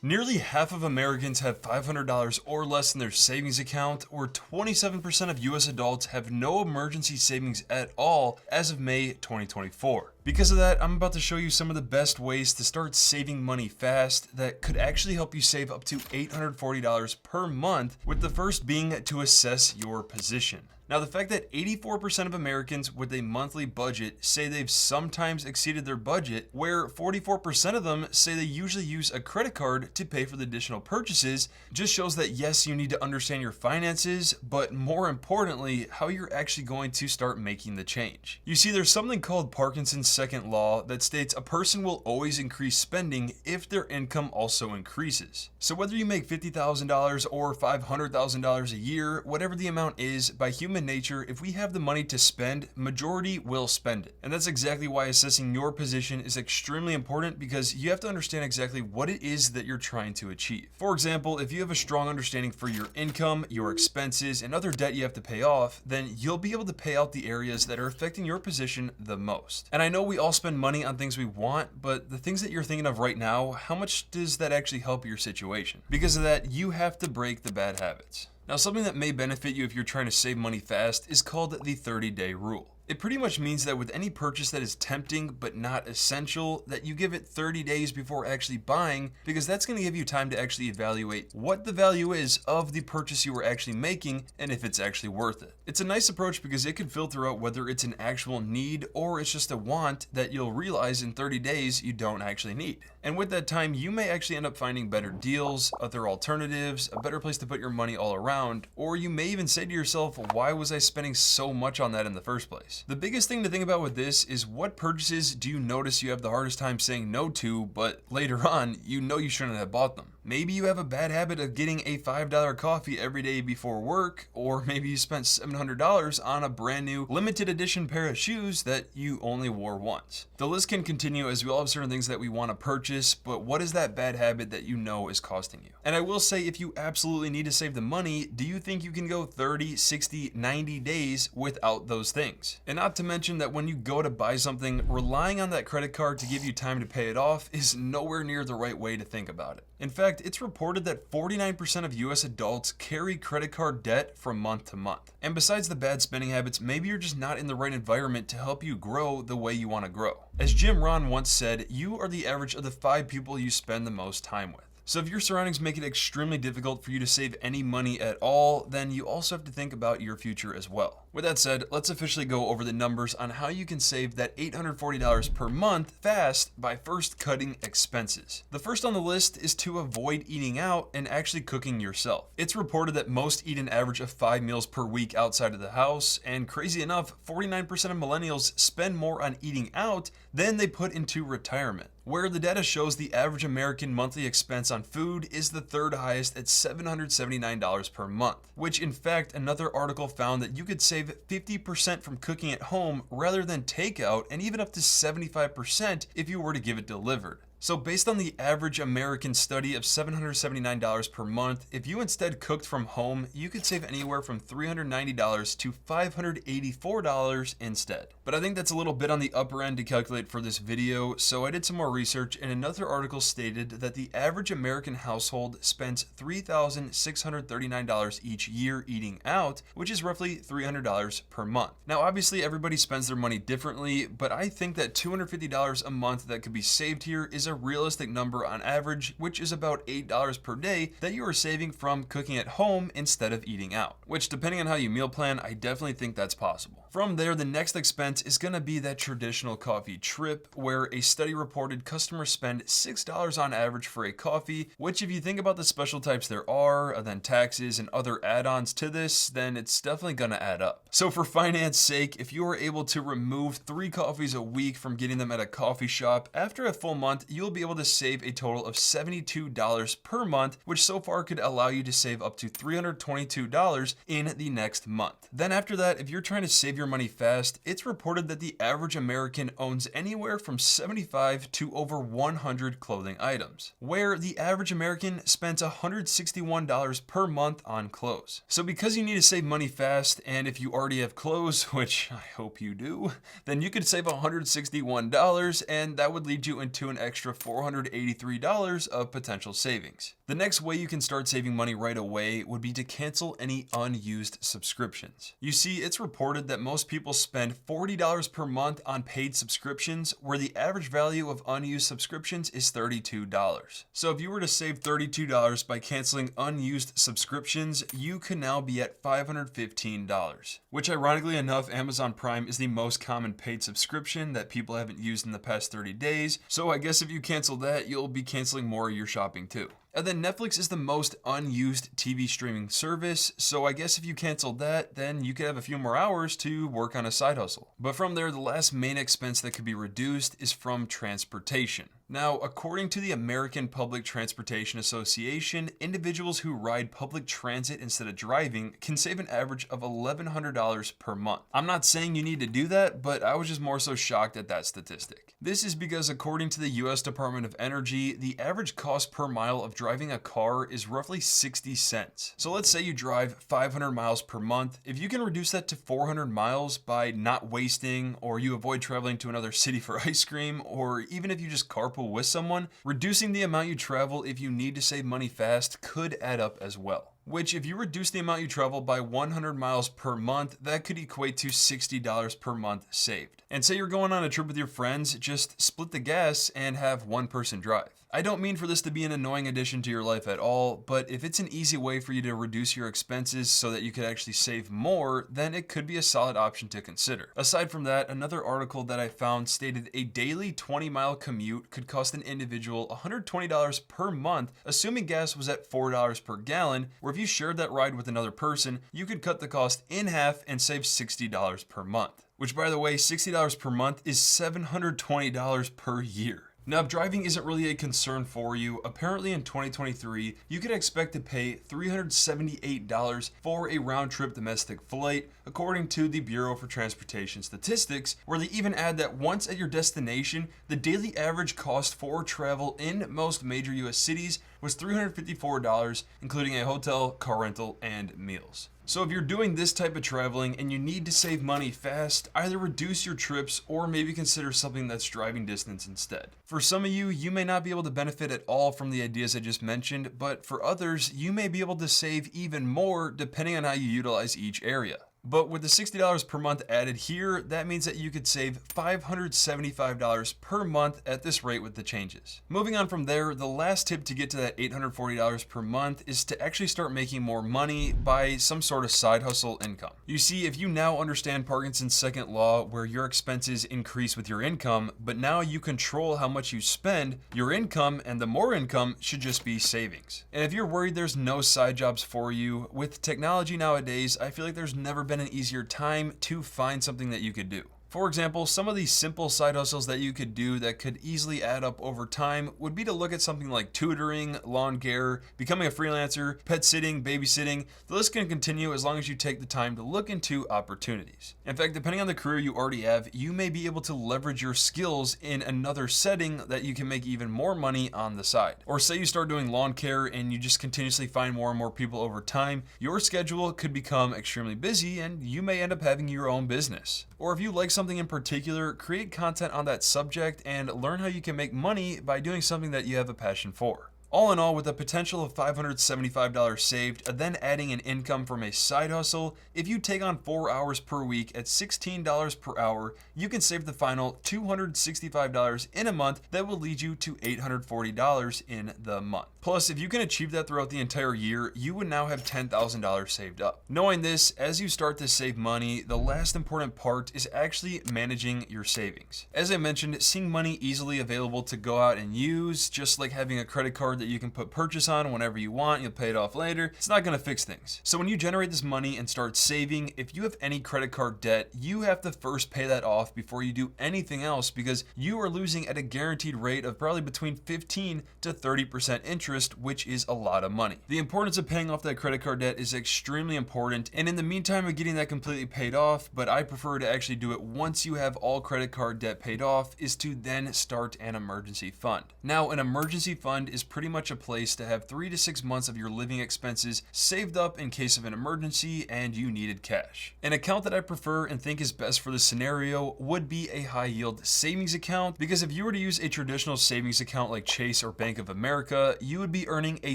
Nearly half of Americans have $500 or less in their savings account, or 27% of US adults have no emergency savings at all as of May 2024. Because of that, I'm about to show you some of the best ways to start saving money fast that could actually help you save up to $840 per month, with the first being to assess your position. Now, the fact that 84% of Americans with a monthly budget say they've sometimes exceeded their budget, where 44% of them say they usually use a credit card to pay for the additional purchases, just shows that yes, you need to understand your finances, but more importantly, how you're actually going to start making the change. You see, there's something called Parkinson's second law that states a person will always increase spending if their income also increases. So whether you make $50,000 or $500,000 a year, whatever the amount is, by human nature, if we have the money to spend, majority will spend it. And that's exactly why assessing your position is extremely important, because you have to understand exactly what it is that you're trying to achieve. For example, if you have a strong understanding for your income, your expenses, and other debt you have to pay off, then you'll be able to pay out the areas that are affecting your position the most. And I know we all spend money on things we want, but the things that you're thinking of right now, how much does that actually help your situation? Because of that, you have to break the bad habits. Now, something that may benefit you if you're trying to save money fast is called the 30-day rule. It pretty much means that with any purchase that is tempting but not essential, that you give it 30 days before actually buying, because that's going to give you time to actually evaluate what the value is of the purchase you were actually making and if it's actually worth it. It's a nice approach because it can filter out whether it's an actual need or it's just a want that you'll realize in 30 days you don't actually need. And with that time, you may actually end up finding better deals, other alternatives, a better place to put your money all around, or you may even say to yourself, why was I spending so much on that in the first place? The biggest thing to think about with this is, what purchases do you notice you have the hardest time saying no to, but later on, you know you shouldn't have bought them? Maybe you have a bad habit of getting a $5 coffee every day before work, or maybe you spent $700 on a brand new limited edition pair of shoes that you only wore once. The list can continue, as we all have certain things that we want to purchase, but what is that bad habit that you know is costing you? And I will say, if you absolutely need to save the money, do you think you can go 30, 60, 90 days without those things? And not to mention that when you go to buy something, relying on that credit card to give you time to pay it off is nowhere near the right way to think about it. In fact, it's reported that 49% of US adults carry credit card debt from month to month. And besides the bad spending habits, maybe you're just not in the right environment to help you grow the way you want to grow. As Jim Rohn once said, you are the average of the 5 people you spend the most time with. So if your surroundings make it extremely difficult for you to save any money at all, then you also have to think about your future as well. With that said, let's officially go over the numbers on how you can save that $840 per month fast by first cutting expenses. The first on the list is to avoid eating out and actually cooking yourself. It's reported that most eat an average of 5 meals per week outside of the house, and crazy enough, 49% of millennials spend more on eating out than they put into retirement, where the data shows the average American monthly expense on food is the third highest at $779 per month, which in fact, another article found that you could save 50% from cooking at home rather than takeout, and even up to 75% if you were to give it delivered. So based on the average American study of $779 per month, if you instead cooked from home, you could save anywhere from $390 to $584 instead. But I think that's a little bit on the upper end to calculate for this video, so I did some more research, and another article stated that the average American household spends $3,639 each year eating out, which is roughly $300 per month. Now obviously everybody spends their money differently, but I think that $250 a month that could be saved here is a realistic number on average, which is about $8 per day that you are saving from cooking at home instead of eating out, which depending on how you meal plan, I definitely think that's possible. From there, the next expense is going to be that traditional coffee trip, where a study reported customers spend $6 on average for a coffee, which if you think about the special types there are, then taxes and other add-ons to this, then it's definitely going to add up. So for finance sake, if you are able to remove 3 coffees a week from getting them at a coffee shop, after a full month, you'll be able to save a total of $72 per month, which so far could allow you to save up to $322 in the next month. Then after that, if you're trying to save your money fast, it's reported that the average American owns anywhere from 75 to over 100 clothing items, where the average American spends $161 per month on clothes. So because you need to save money fast, and if you already have clothes, which I hope you do, then you could save $161, and that would lead you into an extra $483 of potential savings. The next way you can start saving money right away would be to cancel any unused subscriptions. You see, it's reported that most people spend $40 per month on paid subscriptions, where the average value of unused subscriptions is $32. So if you were to save $32 by canceling unused subscriptions, you could now be at $515, which ironically enough, Amazon Prime is the most common paid subscription that people haven't used in the past 30 days. So I guess if you cancel that, you'll be canceling more of your shopping too. And then Netflix is the most unused TV streaming service, so I guess if you canceled that, then you could have a few more hours to work on a side hustle. But from there, the last main expense that could be reduced is from transportation. Now, according to the American Public Transportation Association, individuals who ride public transit instead of driving can save an average of $1,100 per month. I'm not saying you need to do that, but I was just more so shocked at that statistic. This is because according to the US Department of Energy, the average cost per mile of driving a car is roughly 60 cents. So let's say you drive 500 miles per month. If you can reduce that to 400 miles by not wasting, or you avoid traveling to another city for ice cream, or even if you just carpool with someone, reducing the amount you travel if you need to save money fast could add up as well. Which, if you reduce the amount you travel by 100 miles per month, that could equate to $60 per month saved. And say you're going on a trip with your friends, just split the gas and have one person drive. I don't mean for this to be an annoying addition to your life at all, but if it's an easy way for you to reduce your expenses so that you could actually save more, then it could be a solid option to consider. Aside from that, another article that I found stated a daily 20-mile commute could cost an individual $120 per month, assuming gas was at $4 per gallon, where if you shared that ride with another person, you could cut the cost in half and save $60 per month. Which, by the way, $60 per month is $720 per year. Now, if driving isn't really a concern for you, apparently in 2023, you could expect to pay $378 for a round-trip domestic flight, according to the Bureau for Transportation Statistics, where they even add that once at your destination, the daily average cost for travel in most major US cities was $354, including a hotel, car rental, and meals. So if you're doing this type of traveling and you need to save money fast, either reduce your trips or maybe consider something that's driving distance instead. For some of you, you may not be able to benefit at all from the ideas I just mentioned, but for others, you may be able to save even more depending on how you utilize each area. But with the $60 per month added here, that means that you could save $575 per month at this rate with the changes. Moving on from there, the last tip to get to that $840 per month is to actually start making more money by some sort of side hustle income. You see, if you now understand Parkinson's second law, where your expenses increase with your income, but now you control how much you spend, your income and the more income should just be savings. And if you're worried there's no side jobs for you, with technology nowadays, I feel like there's never been an easier time to find something that you could do. For example, some of these simple side hustles that you could do that could easily add up over time would be to look at something like tutoring, lawn care, becoming a freelancer, pet sitting, babysitting. The list can continue as long as you take the time to look into opportunities. In fact, depending on the career you already have, you may be able to leverage your skills in another setting that you can make even more money on the side. Or say you start doing lawn care and you just continuously find more and more people over time, your schedule could become extremely busy and you may end up having your own business. Or if you like something in particular, create content on that subject and learn how you can make money by doing something that you have a passion for. All in all, with a potential of $575 saved, and then adding an income from a side hustle, if you take on 4 hours per week at $16 per hour, you can save the final $265 in a month that will lead you to $840 in the month. Plus, if you can achieve that throughout the entire year, you would now have $10,000 saved up. Knowing this, as you start to save money, the last important part is actually managing your savings. As I mentioned, seeing money easily available to go out and use, just like having a credit card that you can put purchase on whenever you want, you'll pay it off later. It's not going to fix things. So when you generate this money and start saving, if you have any credit card debt, you have to first pay that off before you do anything else, because you are losing at a guaranteed rate of probably between 15 to 30% interest, which is a lot of money. The importance of paying off that credit card debt is extremely important, and in the meantime of getting that completely paid off, but I prefer to actually do it once you have all credit card debt paid off, is to then start an emergency fund. Now, an emergency fund is pretty much a place to have 3 to 6 months of your living expenses saved up in case of an emergency and you needed cash. An account that I prefer and think is best for this scenario would be a high yield savings account, because if you were to use a traditional savings account like Chase or Bank of America, you would be earning a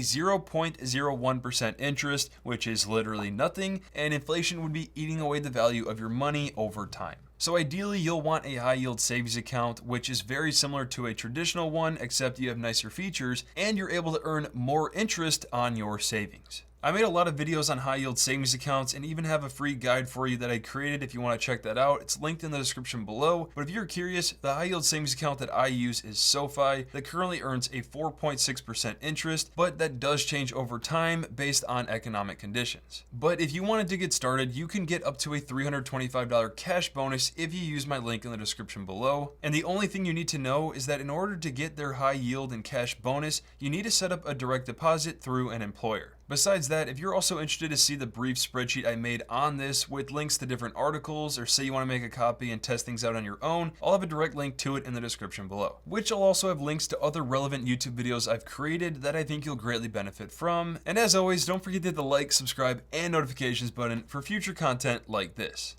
0.01% interest, which is literally nothing, and inflation would be eating away the value of your money over time. So ideally, you'll want a high yield savings account, which is very similar to a traditional one, except you have nicer features and you're able to earn more interest on your savings. I made a lot of videos on high yield savings accounts and even have a free guide for you that I created if you want to check that out. It's linked in the description below. But if you're curious, the high yield savings account that I use is SoFi, that currently earns a 4.6% interest, but that does change over time based on economic conditions. But if you wanted to get started, you can get up to a $325 cash bonus if you use my link in the description below. And the only thing you need to know is that in order to get their high yield and cash bonus, you need to set up a direct deposit through an employer. Besides that, if you're also interested to see the brief spreadsheet I made on this with links to different articles, or say you want to make a copy and test things out on your own, I'll have a direct link to it in the description below, which I'll also have links to other relevant YouTube videos I've created that I think you'll greatly benefit from. And as always, don't forget to hit the like, subscribe, and notifications button for future content like this.